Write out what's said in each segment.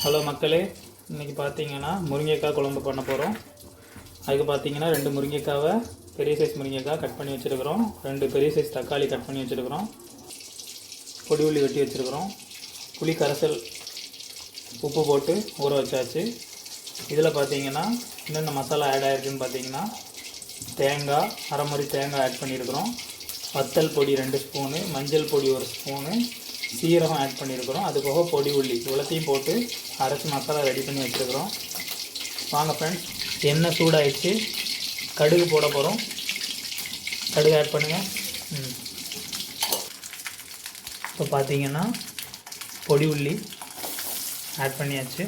Hello மக்களே, இன்றைக்கி பார்த்தீங்கன்னா முருங்கைக்காய் குழம்பு பண்ண போகிறோம். அதுக்கு பார்த்தீங்கன்னா 2 முருங்கைக்காவை பெரிய சைஸ் முருங்கைக்காய் கட் பண்ணி வச்சுருக்கிறோம். 2 பெரிய சைஸ் தக்காளி கட் பண்ணி வச்சுருக்கிறோம். பொடி உள்ளி வெட்டி வச்சுருக்கிறோம். புளி கரைசல் உப்பு போட்டு ஊற வச்சாச்சு. இதில் பார்த்தீங்கன்னா என்னென்ன மசாலா ஆட் ஆகிருக்குன்னு பார்த்தீங்கன்னா தேங்காய் அரை மாதிரி தேங்காய் ஆட் பண்ணியிருக்கிறோம். வத்தல் பொடி 2 ஸ்பூனு, மஞ்சள் பொடி 1 ஸ்பூனு, சீரகம் ஆட் பண்ணியிருக்கிறோம். அது போக பொடி உள்ளி இவ்வளோத்தையும் போட்டு அரைச்சி மசாலா ரெடி பண்ணி வச்சுருக்கிறோம். வாங்க ஃப்ரெண்ட்ஸ், எண்ணெய் சூடாகிடுச்சு, கடுகு போட போகிறோம். கடுகு ஆட் பண்ணுங்கள். இப்போ பார்த்தீங்கன்னா பொடி உள்ளி ஆட் பண்ணியாச்சு.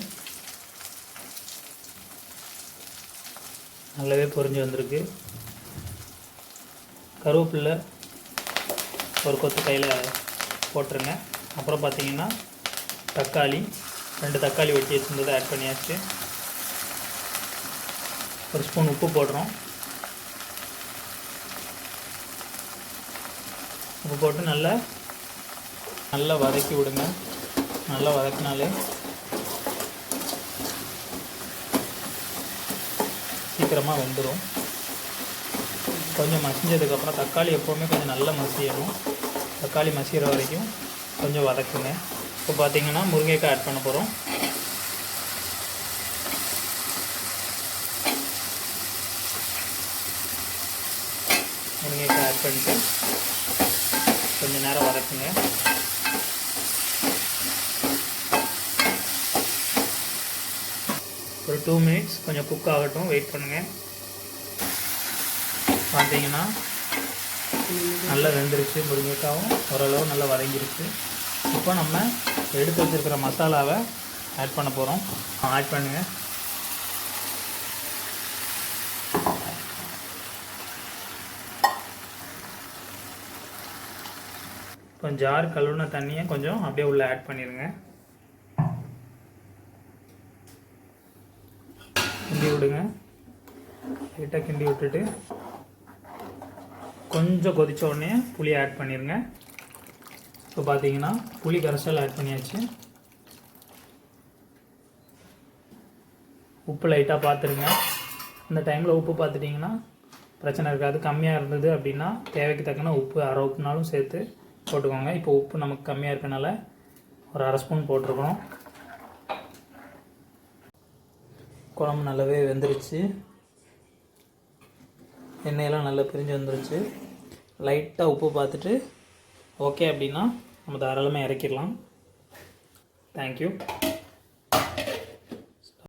நல்லாவே பொரிஞ்சு வந்திருக்கு. கருவேப்பிலை ஒரு கொத்து கையில் போட்டுருங்க. அப்புறம் பார்த்தீங்கன்னா தக்காளி 2 தக்காளி வெட்டி வச்சுருந்ததை ஆட் பண்ணியாச்சு. 1 ஸ்பூன் உப்பு போடுறோம். உப்பு போட்டு நல்லா வதக்கி விடுங்க. நல்லா வதக்கினாலே சீக்கிரமாக வெந்துடும். கொஞ்சம் மசிஞ்சதுக்கப்புறம் தக்காளி எப்போவுமே கொஞ்சம் நல்லா மசியணும். தக்காளி மசிகிற வரைக்கும் கொஞ்சம் வதக்குங்க. இப்போ பார்த்தீங்கன்னா முருங்கைக்காய் ஆட் பண்ண போகிறோம். முருங்கைக்காய் ஆட் பண்ணிட்டு கொஞ்சம் நேரம் வதக்குங்க. ஒரு 2 மினிட்ஸ் கொஞ்சம் குக் ஆகட்டும், வெயிட் பண்ணுங்கள். பார்த்தீங்கன்னா நல்லா வெந்துருச்சு. முருங்கைக்காவும் ஓரளவு நல்லா வதங்கிருச்சு. இப்போ நம்ம எடுத்து வச்சுருக்கிற மசாலாவை ஆட் பண்ண போகிறோம். ஆட் பண்ணுங்கள். கொஞ்சம் ஜார் கழுவுன தண்ணியை கொஞ்சம் அப்படியே உள்ளே ஆட் பண்ணிடுங்க. கிண்டி விடுங்க. லைட்டாக கிண்டி விட்டுட்டு கொஞ்சம் கொதிச்ச உடனே புளியை ஆட் பண்ணிடுங்க. இப்போ பார்த்தீங்கன்னா புளி கரைசல் ஆட் பண்ணியாச்சு. உப்பு லைட்டாக பார்த்துருங்க. இந்த டைமில் உப்பு பார்த்துட்டிங்கன்னா பிரச்சனை இருக்காது. கம்மியாக இருந்தது அப்படின்னா தேவைக்கு தக்கன உப்பு அரை உப்புனாலும் சேர்த்து போட்டுக்கோங்க. இப்போ உப்பு நமக்கு கம்மியாக இருக்கனால ஒரு அரை ஸ்பூன் போட்டிருக்கோம். குழம்பு நல்லாவே வெந்துருச்சு. எண்ணெயெல்லாம் நல்லா பிரிஞ்சு வந்துருச்சு. லைட்டாக உப்பு பார்த்துட்டு ஓகே அப்படின்னா நம்ம தாராளமாக இறக்கிடலாம். தேங்க்யூ.